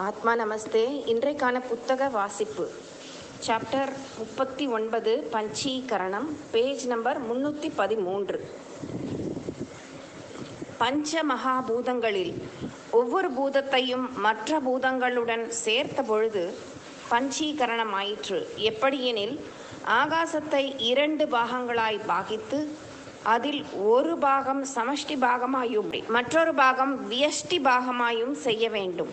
ஆத்மா நமஸ்தே. இன்றைக்கான புத்தக வாசிப்பு சாப்டர் 39 பஞ்சீகரணம், பேஜ் நம்பர் 313. பஞ்ச மகாபூதங்களில் ஒவ்வொரு பூதத்தையும் மற்ற பூதங்களுடன் சேர்த்த பொழுது பஞ்சீகரணம் ஆயிற்று. எப்படியெனில், ஆகாசத்தை 2 பாகங்களாய் பாகித்து அதில் ஒரு பாகம் சமஷ்டி பாகமாயும் மற்றொரு பாகம் வியஷ்டி பாகமாயும் செய்ய வேண்டும்.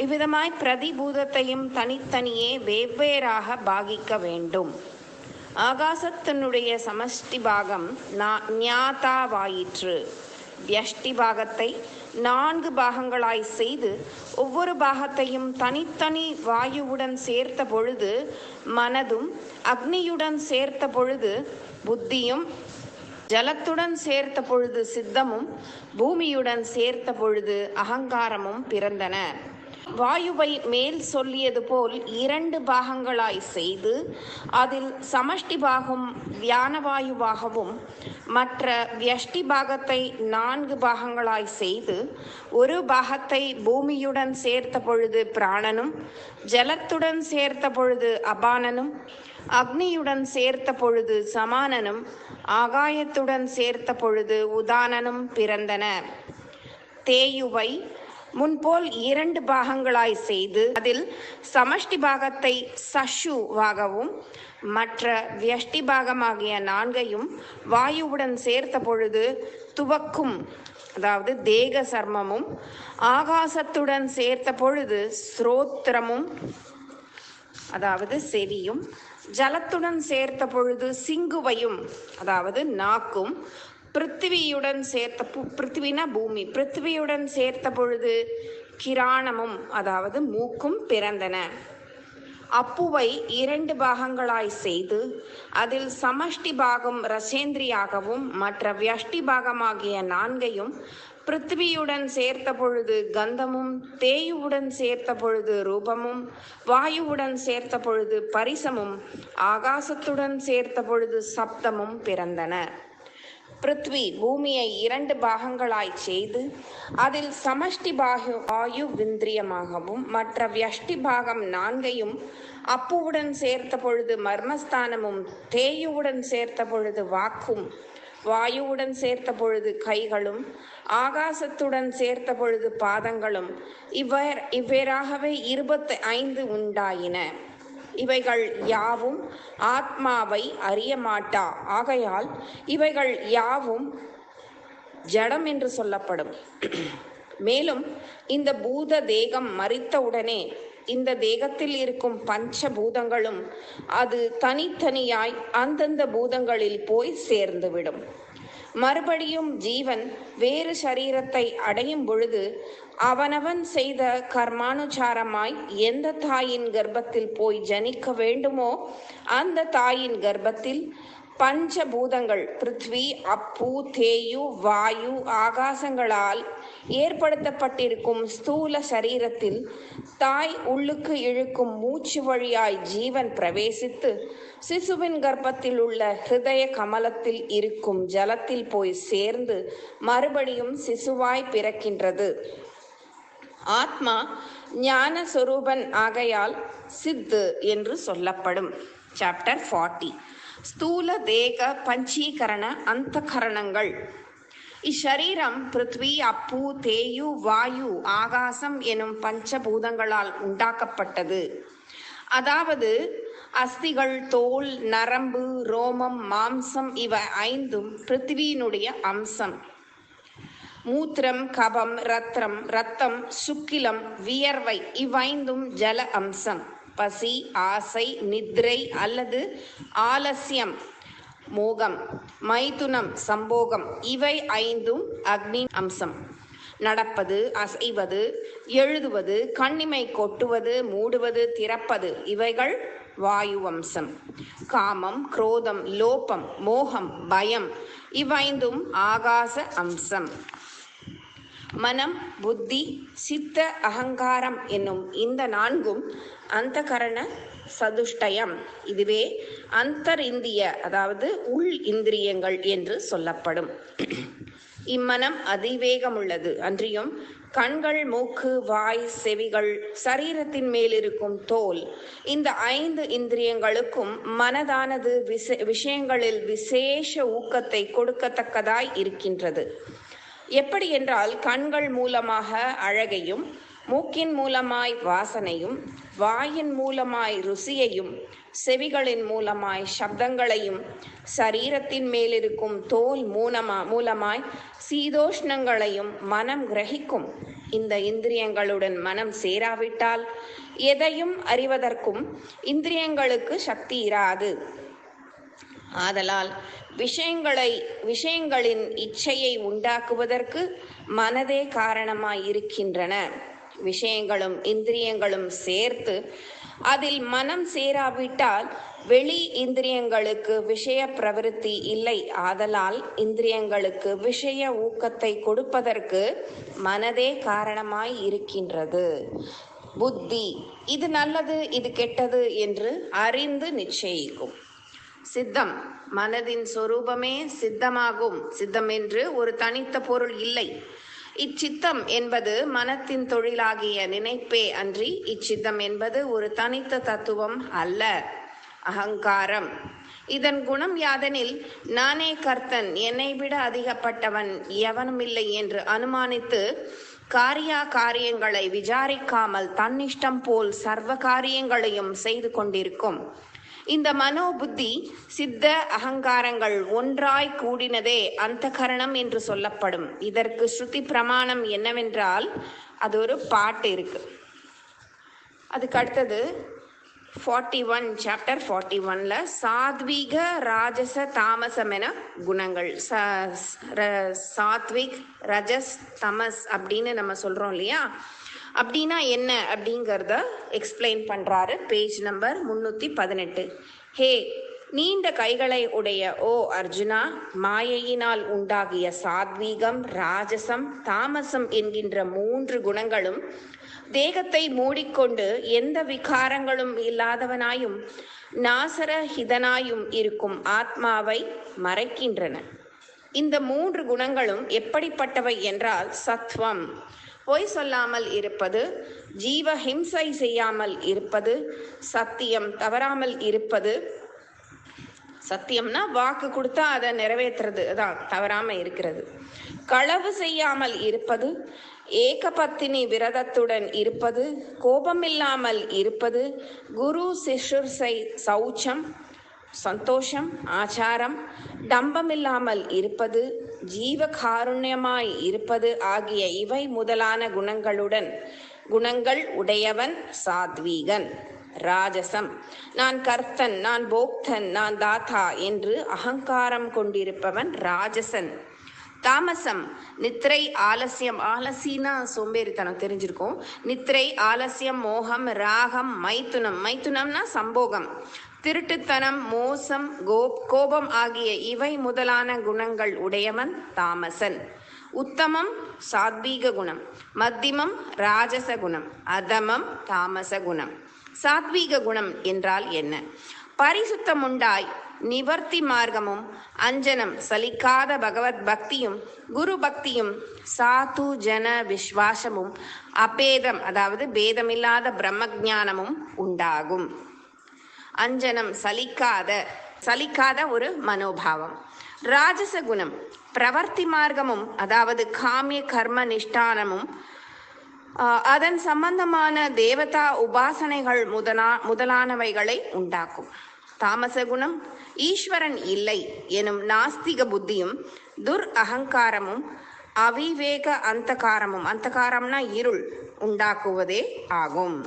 இவ்விதமாய் பிரதிபூதத்தையும் தனித்தனியே வெவ்வேறாக பாகிக்க வேண்டும். ஆகாசத்தினுடைய சமஷ்டி பாகம் ஞாதாவாயிற்று. வியஷ்டி பாகத்தை 4 பாகங்களாய் செய்து ஒவ்வொரு பாகத்தையும் தனித்தனி வாயுவுடன் சேர்த்த பொழுது மனதும், அக்னியுடன் சேர்த்த பொழுது புத்தியும், ஜலத்துடன் சேர்த்த பொழுது சித்தமும், பூமியுடன் சேர்த்த பொழுது அகங்காரமும் பிறந்தன. வாயுவை மேல் சொல்லியது போல் 2 பாகங்களாய் செய்து அதில் சமஷ்டி பாகம் வியானவாயுவாகவும் மற்ற வியஷ்டி பாகத்தை 4 பாகங்களாய் செய்து ஒரு பாகத்தை பூமியுடன் சேர்த்த பொழுது பிராணனும், ஜலத்துடன் சேர்த்த பொழுது அபானனும், அக்னியுடன் சேர்த்த பொழுது சமானனும், ஆகாயத்துடன் சேர்த்த பொழுது உதானனும் பிறந்தன. தேயுவை முன்போல் 2 பாகங்களாய் செய்து அதில் சமஷ்டி பாகத்தை சஷுவாகவும் மற்ற வியஷ்டி பாகமாகிய 4ஐயும் வாயுவுடன் சேர்த்த பொழுது துவக்கும், அதாவது தேக சர்மமும், ஆகாசத்துடன் சேர்த்த பொழுது ஸ்ரோத்திரமும், அதாவது செவியும், ஜலத்துடன் சேர்த்த பொழுது சிங்குவையும், அதாவது நாக்கும், பிருத்திவியுடன் சேர்த்த பிருத்திவினா பூமி, பிருத்திவியுடன் சேர்த்த பொழுது கிராணமும், அதாவது மூக்கும் பிறந்தன. அப்புவை 2 பாகங்களாய் செய்து அதில் சமஷ்டி பாகம் ரசேந்திரியாகவும் மற்ற வியஷ்டி பாகமாகிய 4ஐயும் பிருத்திவியுடன் சேர்த்த பொழுது கந்தமும், தேயுவுடன் சேர்த்த பொழுது ரூபமும், வாயுவுடன் சேர்த்த பொழுது பரிசமும், ஆகாசத்துடன் சேர்த்த பொழுது சப்தமும் பிறந்தன. பிருத்வி பூமியை 2 பாகங்களாய் செய்து அதில் சமஷ்டி வாயு விந்திரியமாகவும் மற்ற வியஷ்டி பாகம் 4ஐயும் அப்புவுடன் சேர்த்த பொழுது மர்மஸ்தானமும், தேயுவுடன் சேர்த்த பொழுது வாக்கும், வாயுவுடன் சேர்த்த பொழுது கைகளும், ஆகாசத்துடன் சேர்த்த பொழுது பாதங்களும், இவ்வேறாகவே 25 உண்டாயின. இவைகள் யாவும் ஆத்மாவை அறிய மாட்டா. ஆகையால் இவைகள் யாவும் ஜடம் என்று சொல்லப்படும். மேலும் இந்த பூத தேகம் மரித்தவுடனே இந்த தேகத்தில் இருக்கும் பஞ்ச பூதங்களும் அது தனித்தனியாய் அந்தந்த பூதங்களில் போய் சேர்ந்துவிடும். மறுபடியும் ஜீவன் வேறு சரீரத்தை அடையும் பொழுது அவனவன் செய்த கர்மானுசாரமாய் எந்த தாயின் கர்ப்பத்தில் போய் ஜனிக்க வேண்டுமோ அந்த தாயின் கர்ப்பத்தில் பஞ்சபூதங்கள் பிருத்வி, அப்பு, தேயு, வாயு, ஆகாசங்களால் ஏற்படுத்தப்பட்டிருக்கும் ஸ்தூல சரீரத்தில் தாய் உள்ளுக்கு இழுக்கும் மூச்சு வழியாய் ஜீவன் பிரவேசித்து சிசுவின் கர்ப்பத்தில் உள்ள ஹிருதய கமலத்தில் இருக்கும் ஜலத்தில் போய் சேர்ந்து மறுபடியும் சிசுவாய் பிறக்கின்றது. ஆத்மா ஞான சொரூபன் ஆகையால் சித்து என்று சொல்லப்படும். சாப்டர் 40 ஸ்தூல தேக பஞ்சீகரண அந்தகரணங்கள். இச்சரீரம் பிருத்வி, அப்பு, தேயு, வாயு, ஆகாசம் எனும் பஞ்சபூதங்களால் உண்டாக்கப்பட்டது. அதாவது அஸ்திகள், தோல், நரம்பு, ரோமம், மாம்சம் இவை 5ம் பிருத்திவியினுடைய அம்சம். மூத்திரம், கபம், ரத்தம், சுக்கிலம், வியர்வை இவ்5ம் ஜல அம்சம். பசி, ஆசை, நித்ரை அல்லது ஆலசியம், மோகம், மைதுனம், சம்போகம் இவை 5ம் அக்னி அம்சம். நடப்பது, அசைவது, எழுதுவது, கண்ணிமை கொட்டுவது, மூடுவது, திறப்பது இவைகள் வாயு அம்சம். காமம், குரோதம், லோபம், மோகம், பயம் இவ்5ம் ஆகாச அம்சம். மனம், புத்தி, சித்த, அகங்காரம் என்னும் இந்த 4ம் அந்தகரண சதுஷ்டயம். இதுவே அந்தரிந்திய, அதாவது உள் இந்திரியங்கள் என்று சொல்லப்படும். இம்மனம் அதிவேகமுள்ளது. அன்றியும் கண்கள், மூக்கு, வாய், செவிகள், சரீரத்தின் மேலிருக்கும் தோல், இந்த 5 இந்திரியங்களுக்கும் மனதானது விஷயங்களில் விசேஷ ஊக்கத்தை கொடுக்கத்தக்கதாய் இருக்கின்றது. எப்படி என்றால், கண்கள் மூலமாக அழகையும், மூக்கின் மூலமாய் வாசனையும், வாயின் மூலமாய் ருசியையும், செவிகளின் மூலமாய் சப்தங்களையும், சரீரத்தின் மேலிருக்கும் தோல் மூலமாய் சீதோஷ்ணங்களையும் மனம் கிரகிக்கும். இந்த இந்திரியங்களுடன் மனம் சேராவிட்டால் எதையும் அறிவதற்கும் இந்திரியங்களுக்கு சக்தி இராது. ஆதலால் விஷயங்களின் இச்சையை உண்டாக்குவதற்கு மனதே காரணமாய் இருக்கின்றன. விஷயங்களும் இந்திரியங்களும் சேர்த்து அதில் மனம் சேராவிட்டால் வெளி இந்திரியங்களுக்கு விஷய பிரவிற்த்தி இல்லை. ஆதலால் இந்திரியங்களுக்கு விஷய ஊக்கத்தை கொடுப்பதற்கு மனதே காரணமாய் இருக்கின்றது. புத்தி இது நல்லது, இது கெட்டது என்று அறிந்து நிச்சயிக்கும். சித்தம் மனதின் சொரூபமே சித்தமாகும். சித்தம் என்று ஒரு தனித்த பொருள் இல்லை. இச்சித்தம் என்பது மனத்தின் தொழிலாகிய நினைப்பே அன்றி இச்சித்தம் என்பது ஒரு தனித்த தத்துவம் அல்ல. அகங்காரம். இதன் குணம் யாதெனில், நானே கர்த்தன், என்னை விட அதிகப்பட்டவன் எவனுமில்லை என்று அனுமானித்து காரியங்களை விசாரிக்காமல் தன்னிஷ்டம் போல் சர்வ காரியங்களையும் செய்து கொண்டிருக்கும். இந்த மனோபுத்தி சித்த அகங்காரங்கள் ஒன்றாய் கூடினதே அந்தகரணம் என்று சொல்லப்படும். இதற்கு ஸ்ருதி பிரமாணம் என்னவென்றால், அது ஒரு பாட்டு இருக்கு. அதுக்கு அடுத்தது 41 சாப்டர் 41ல சாத்விக ராஜச தாமசம் என குணங்கள். சாத்விக், ரஜஸ், தமஸ் அப்படின்னு நம்ம சொல்றோம் இல்லையா? அப்படின்னா என்ன அப்படிங்கிறத எக்ஸ்பிளைன் பண்றாரு. Page number 318. ஹே, நீண்ட கைகளை உடைய ஓ அர்ஜுனா, மாயையினால் உண்டாகிய சாத்வீகம், ராஜசம், தாமசம் என்கின்ற 3 குணங்களும் தேகத்தை மூடிக்கொண்டு எந்த விகாரங்களும் இல்லாதவனாயும் நாசரஹிதனாயும் இருக்கும் ஆத்மாவை மறைக்கின்றன. இந்த 3 குணங்களும் எப்படிப்பட்டவை என்றால், சத்வம் பொய் சொல்லாமல் இருப்பது, ஜீவ ஹிம்சை செய்யாமல் இருப்பது, சத்தியம் தவறாமல் இருப்பது. சத்தியம்னா வாக்கு கொடுத்தா அதை நிறைவேற்றுறது, அதான் தவறாம இருக்கிறது. களவு செய்யாமல் இருப்பது, ஏகபத்தினி விரதத்துடன் இருப்பது, கோபமில்லாமல் இருப்பது, குரு சிஷ்யர்சை சௌச்சம் சந்தோஷம், ஆச்சாரம், டம்பமில்லாமல் இருப்பது, ஜீவகாருண்யமாய் இருப்பது ஆகிய இவை முதலான குணங்கள் உடையவன் சாத்வீகன். ராஜசம், நான் கர்த்தன், நான் போக்தன், நான் தாத்தா என்று அகங்காரம் கொண்டிருப்பவன் ராஜசன். தாமசம், நித்திரை, ஆலசியம். ஆலசினா சோம்பேறித்தனம் தெரிஞ்சிருக்கும். நித்திரை, ஆலசியம், மோகம், ராகம், மைத்துனம்னா சம்போகம், திருட்டுத்தனம், மோசம், கோபம் ஆகிய இவை முதலான குணங்கள் உடையவன் தாமசன். உத்தமம் சாத்வீக குணம், மத்தியமம் ராஜச குணம், அதமம் தாமச குணம். சாத்வீக குணம் என்றால் என்ன? பரிசுத்தம் உண்டாய் நிவர்த்தி மார்க்கமும், அஞ்சனம் சலிக்காத பகவத் பக்தியும், குரு பக்தியும், சாது ஜன விஸ்வாசமும், அபேதம் அதாவது பேதமில்லாத பிரம்மஜானமும் உண்டாகும். அஞ்சனம் சலிக்காத ஒரு மனோபாவம். ராஜச குணம் பிரவர்த்தி மார்க்கமும் அதாவது காமிய கர்ம நிஷ்டானமும், அதன் சம்பந்தமான தேவதா உபாசனைகள் முதலானவைகளை உண்டாக்கும். தாமச குணம் ஈஸ்வரன் இல்லை எனும் நாஸ்திக புத்தியும், துர் அகங்காரமும், அவிவேக அந்தகாரமும், அந்தகாரம்னா இருள் உண்டாக்குவதே ஆகும்.